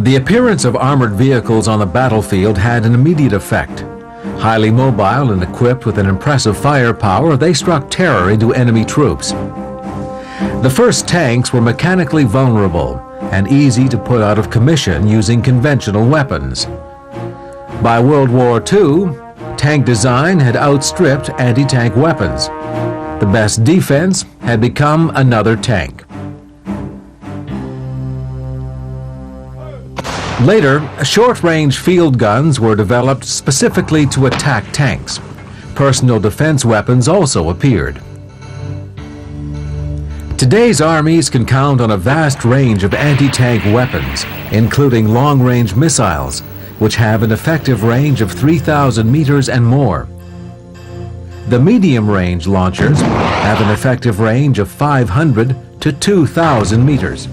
The appearance of armored vehicles on the battlefield had an immediate effect. Highly mobile and equipped with an impressive firepower, they struck terror into enemy troops. The first tanks were mechanically vulnerable and easy to put out of commission using conventional weapons. By World War II, tank design had outstripped anti-tank weapons. The best defense had become another tank. Later, short-range field guns were developed specifically to attack tanks. Personal defense weapons also appeared. Today's armies can count on a vast range of anti-tank weapons, including long-range missiles, which have an effective range of 3,000 meters and more. The medium-range launchers have an effective range of 500 to 2,000 meters.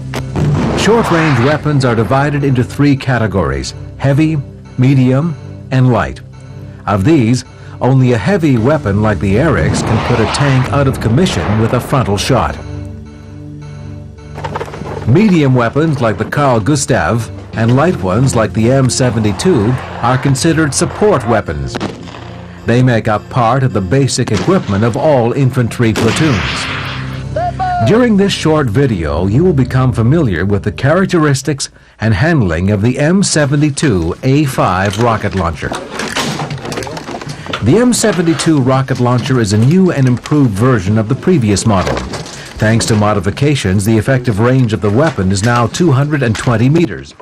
Short-range weapons are divided into three categories: heavy, medium, and light. Of these, only a heavy weapon like the Airix can put a tank out of commission with a frontal shot. Medium weapons like the Carl Gustav and light ones like the M72 are considered support weapons. They make up part of the basic equipment of all infantry platoons. During this short video, you will become familiar with the characteristics and handling of the M72A5 rocket launcher. The M72 rocket launcher is a new and improved version of the previous model. Thanks to modifications, the effective range of the weapon is now 220 meters.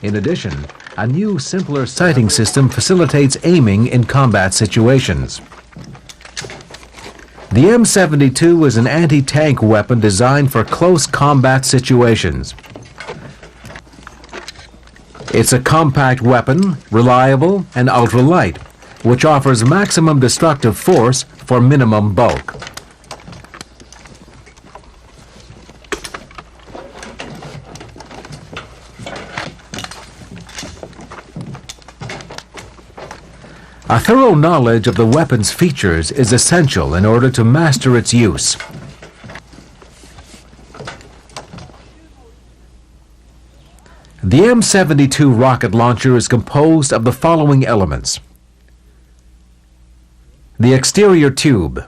In addition, a new, simpler sighting system facilitates aiming in combat situations. The M72 is an anti-tank weapon designed for close combat situations. It's a compact weapon, reliable and ultralight, which offers maximum destructive force for minimum bulk. A thorough knowledge of the weapon's features is essential in order to master its use. The M72 rocket launcher is composed of the following elements: the exterior tube,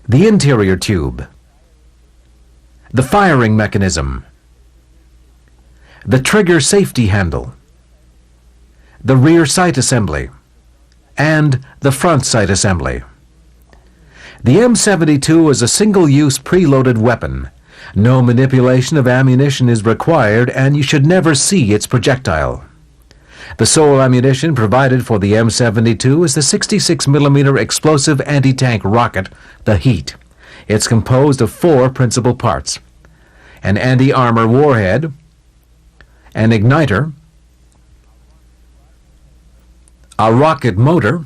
the interior tube, the firing mechanism, the trigger safety handle, the rear sight assembly, and the front sight assembly. The M72 is a single-use preloaded weapon. No manipulation of ammunition is required, and you should never see its projectile. The sole ammunition provided for the M72 is the 66mm explosive anti-tank rocket, the Heat. It's composed of four principal parts: an anti-armor warhead, an igniter, a rocket motor,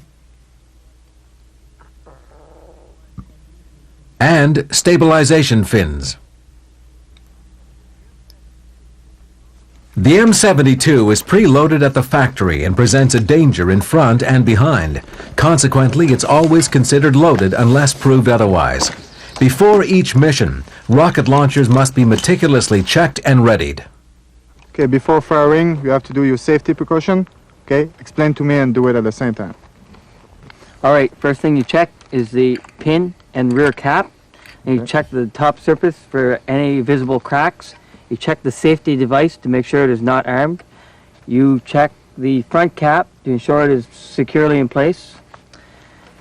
and stabilization fins. The M72 is preloaded at the factory and presents a danger in front and behind. Consequently, it's always considered loaded unless proved otherwise. Before each mission, rocket launchers must be meticulously checked and readied. Okay, before firing, you have to do your safety precaution. Okay, explain to me and do it at the same time. All right, first thing you check is the pin and rear cap. And you check the top surface for any visible cracks. You check the safety device to make sure it is not armed. You check the front cap to ensure it is securely in place.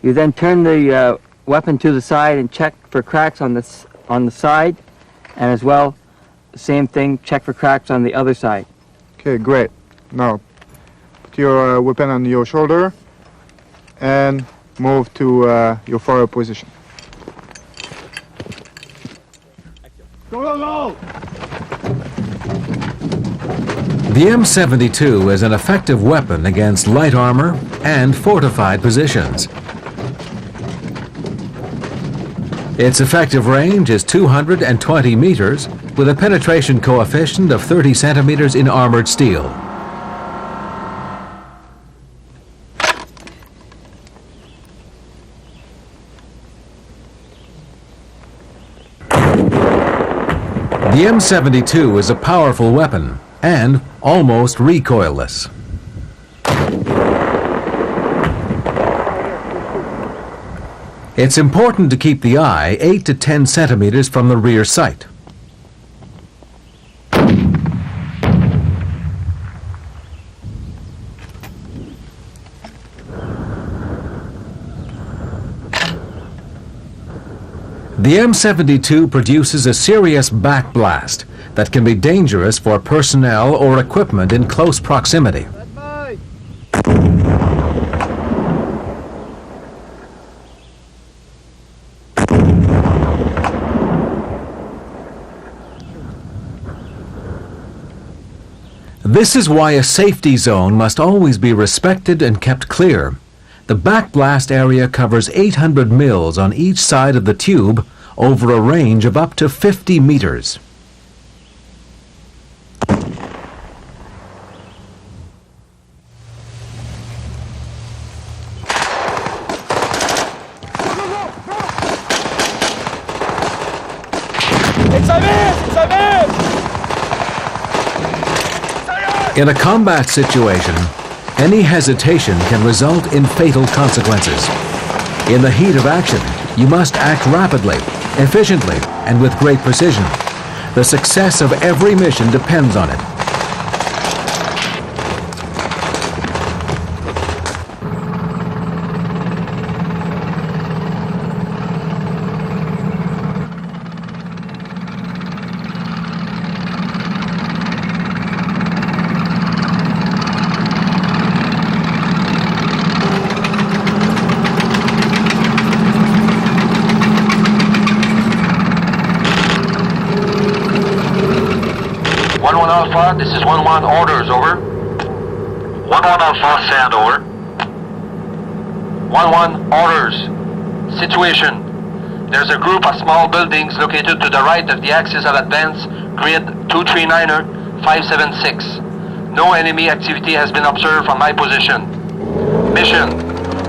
You then turn the weapon to the side and check for cracks on the side, and as well, the same thing, check for cracks on the other side. Okay, great. Now, put your weapon on your shoulder and move to your forward position. Go, go, go! The M72 is an effective weapon against light armor and fortified positions. Its effective range is 220 meters with a penetration coefficient of 30 centimeters in armored steel. The The M72 is a powerful weapon and almost recoilless. It's important to keep the eye 8 to 10 centimeters from the rear sight. The M72 produces a serious backblast that can be dangerous for personnel or equipment in close proximity. This is why a safety zone must always be respected and kept clear. The backblast area covers 800 mils on each side of the tube over a range of up to 50 meters. In a combat situation, any hesitation can result in fatal consequences. In the heat of action, you must act rapidly, efficiently, and with great precision. The success of every mission depends on it. Alpha, this is 1-1 orders, over. 1-1 Alpha, send, over. 1-1 orders. Situation. There's a group of small buildings located to the right of the axis of advance, grid 239er 576. No enemy activity has been observed from my position. Mission.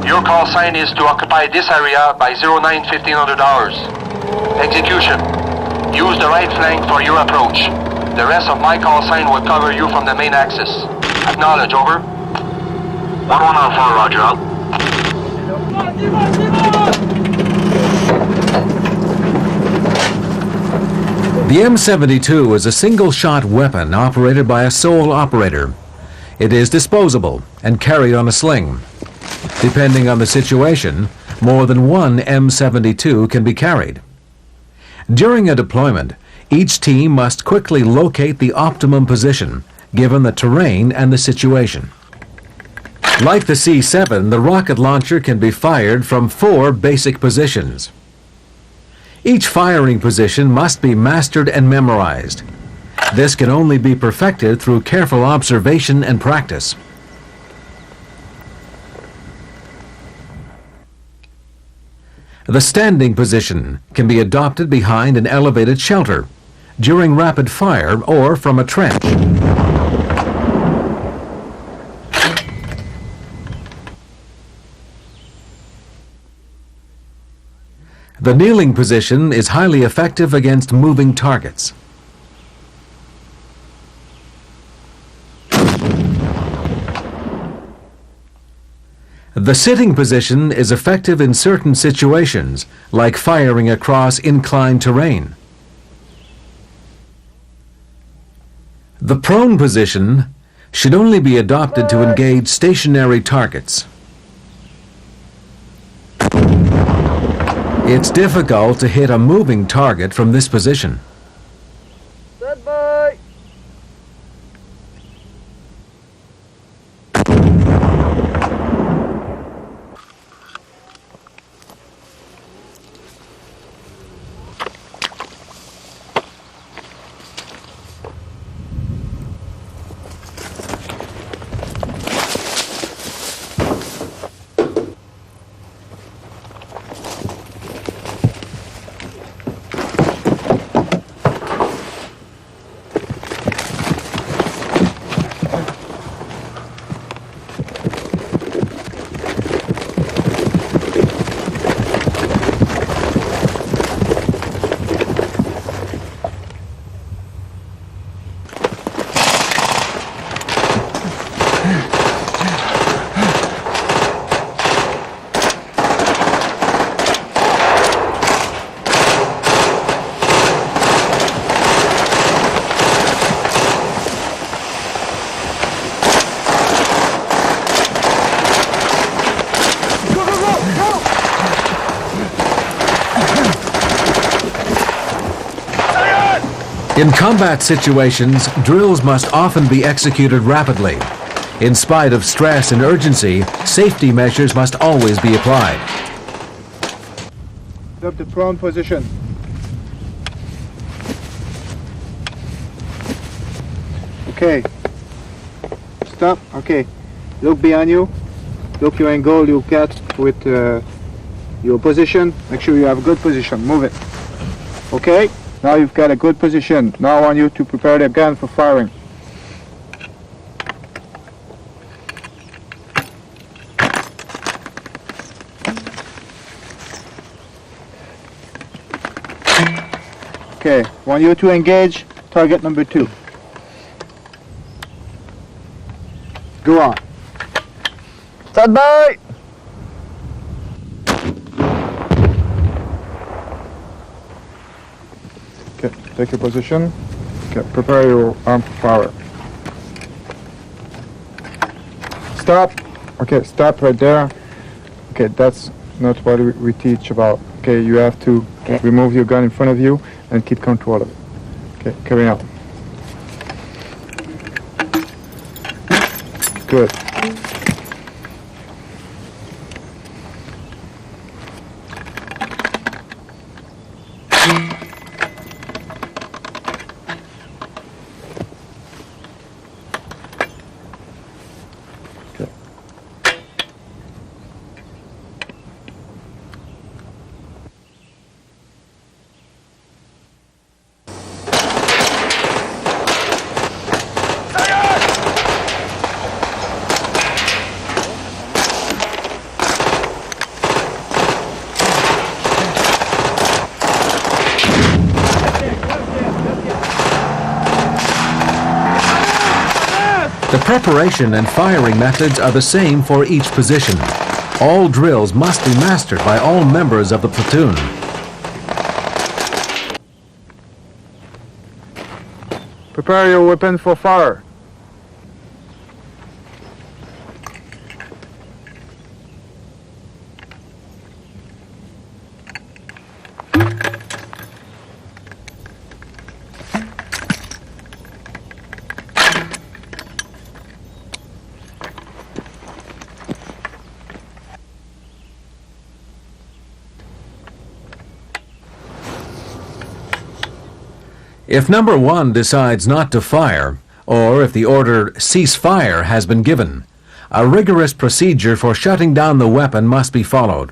Your call sign is to occupy this area by 09-1500 hours. Execution. Use the right flank for your approach. The rest of my call sign will cover you from the main axis. Acknowledge, over. 1-1 Alpha, roger out. The M72 is a single-shot weapon operated by a sole operator. It is disposable and carried on a sling. Depending on the situation, more than one M72 can be carried. During a deployment, each team must quickly locate the optimum position, given the terrain and the situation. Like the C-7, the rocket launcher can be fired from 4 basic positions. Each firing position must be mastered and memorized. This can only be perfected through careful observation and practice. The standing position can be adopted behind an elevated shelter, during rapid fire, or from a trench. The kneeling position is highly effective against moving targets. The sitting position is effective in certain situations, like firing across inclined terrain. The prone position should only be adopted to engage stationary targets. It's difficult to hit a moving target from this position. In combat situations, drills must often be executed rapidly. In spite of stress and urgency, safety measures must always be applied. Up the prone position. Okay. Stop. Okay. Look behind you. Look your angle you get with your position. Make sure you have a good position. Move it. Okay. Now you've got a good position. Now I want you to prepare the gun for firing. Okay, want you to engage target number 2. Go on. Stand by! Okay, take your position. Okay, prepare your arm for fire. Stop. Okay, stop right there. Okay, that's not what we teach about. Okay, you have to remove your gun in front of you and keep control of it. Okay, carry on. Good. Okay. The preparation and firing methods are the same for each position. All drills must be mastered by all members of the platoon. Prepare your weapon for fire. If number 1 decides not to fire, or if the order cease fire has been given, a rigorous procedure for shutting down the weapon must be followed.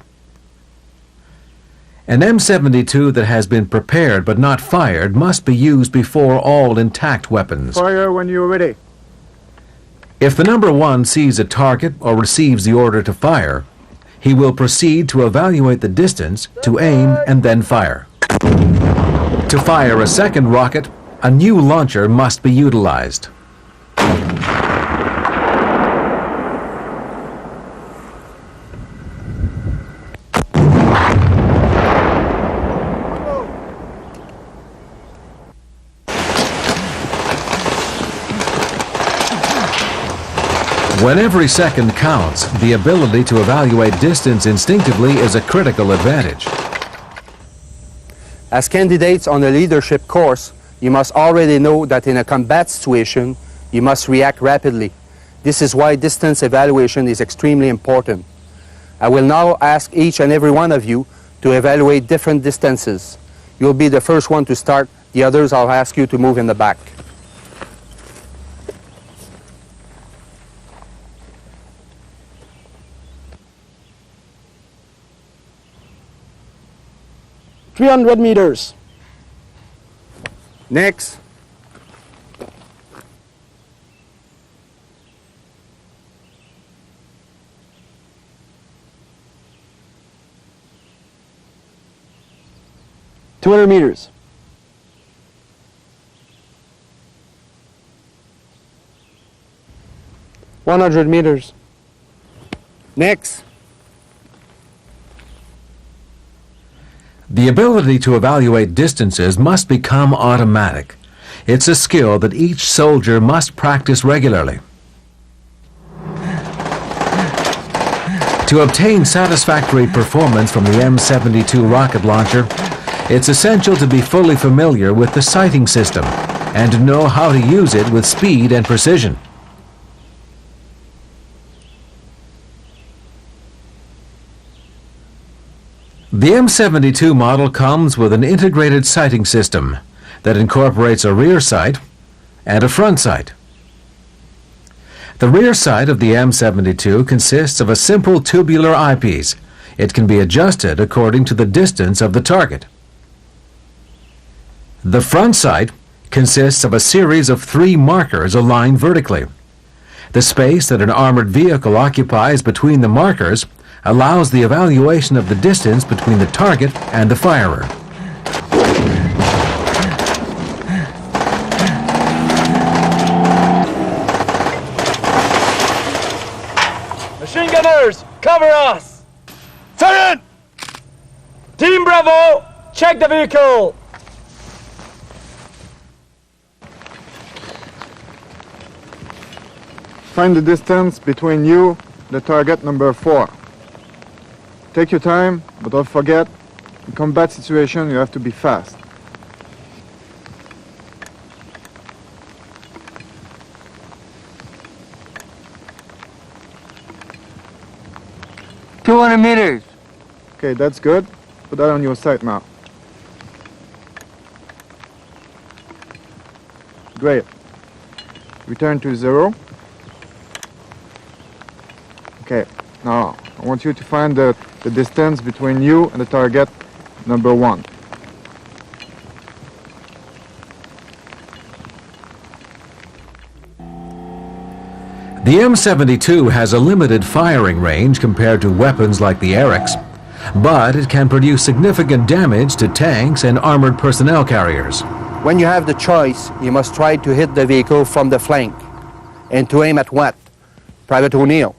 An M72 that has been prepared but not fired must be used before all intact weapons. Fire when you're ready. If the number 1 sees a target or receives the order to fire, he will proceed to evaluate the distance, to aim, and then fire. To fire a second rocket, a new launcher must be utilized. When every second counts, the ability to evaluate distance instinctively is a critical advantage. As candidates on a leadership course, you must already know that in a combat situation, you must react rapidly. This is why distance evaluation is extremely important. I will now ask each and every one of you to evaluate different distances. You'll be the first one to start. The others I'll ask you to move in the back. $300 meters. Next. $200 meters. $100 meters. Next. The ability to evaluate distances must become automatic. It's a skill that each soldier must practice regularly. To obtain satisfactory performance from the M72 rocket launcher, It's essential to be fully familiar with the sighting system and to know how to use it with speed and precision. The M72 model comes with an integrated sighting system that incorporates a rear sight and a front sight. The rear sight of the M72 consists of a simple tubular eyepiece. It can be adjusted according to the distance of the target. The front sight consists of a series of 3 markers aligned vertically. The space that an armored vehicle occupies between the markers allows the evaluation of the distance between the target and the firer. Machine gunners, cover us! Sergeant! Team Bravo, check the vehicle! Find the distance between you and the target number 4. Take your time, but don't forget, in combat situation you have to be fast. $200 meters. Okay, that's good. Put that on your sight now. Great. Return to 0. Okay, now I want you to find the distance between you and the target number 1. The M72 has a limited firing range compared to weapons like the Arex, but it can produce significant damage to tanks and armored personnel carriers. When you have the choice, you must try to hit the vehicle from the flank. And to aim at what? Private O'Neill.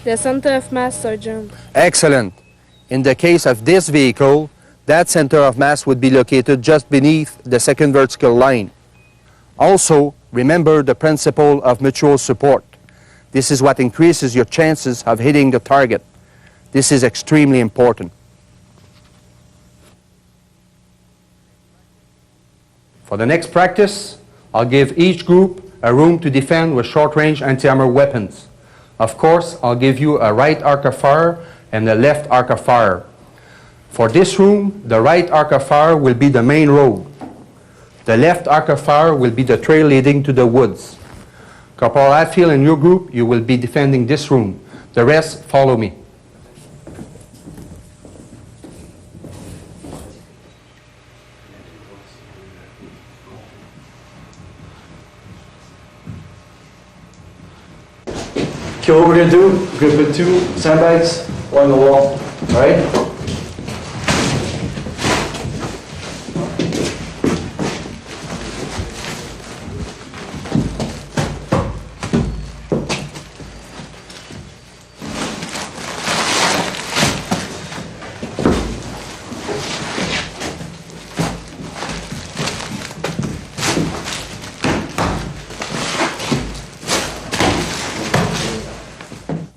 The center of mass, Sergeant. Excellent. In the case of this vehicle, that center of mass would be located just beneath the second vertical line. Also, remember the principle of mutual support. This is what increases your chances of hitting the target. This is extremely important. For the next practice, I'll give each group a room to defend with short-range anti-armor weapons. Of course, I'll give you a right arc of fire and a left arc of fire. For this room, the right arc of fire will be the main road. The left arc of fire will be the trail leading to the woods. Corporal Hatfield and your group, you will be defending this room. The rest, follow me. Okay, what we're gonna do, we're gonna put 2 sandbags along the wall, alright?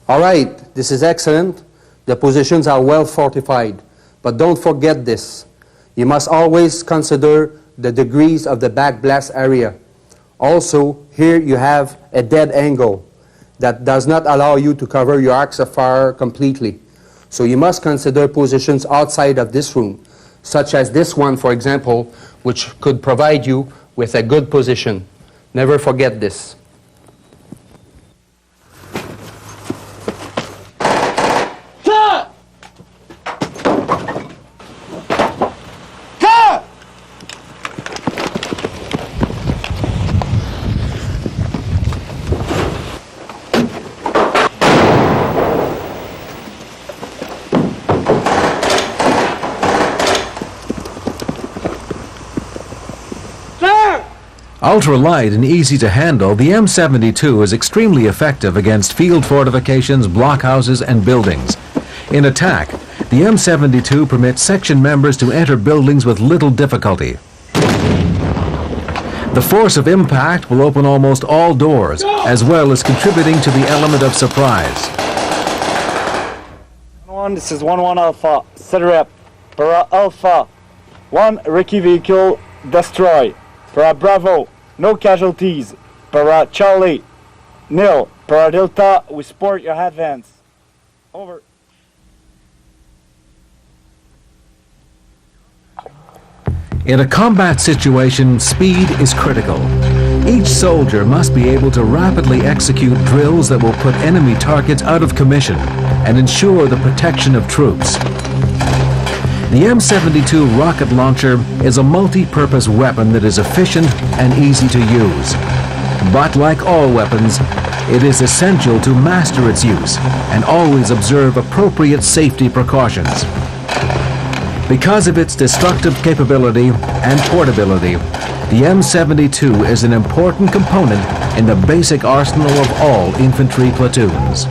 All right, this is excellent. The positions are well fortified. But don't forget this. You must always consider the degrees of the back blast area. Also, here you have a dead angle that does not allow you to cover your arcs of fire completely. So you must consider positions outside of this room, such as this one, for example, which could provide you with a good position. Never forget this. Ultra-light and easy to handle, the M72 is extremely effective against field fortifications, blockhouses, and buildings. In attack, the M72 permits section members to enter buildings with little difficulty. The force of impact will open almost all doors, as well as contributing to the element of surprise. This is 1-1 Alpha. Set her up. Alpha. 1 Ricky vehicle destroyed. Para Bravo, no casualties. Para Charlie, nil. Para Delta, we support your advance. Over. In a combat situation, speed is critical. Each soldier must be able to rapidly execute drills that will put enemy targets out of commission and ensure the protection of troops. The M72 rocket launcher is a multi-purpose weapon that is efficient and easy to use. But like all weapons, it is essential to master its use and always observe appropriate safety precautions. Because of its destructive capability and portability, the M72 is an important component in the basic arsenal of all infantry platoons.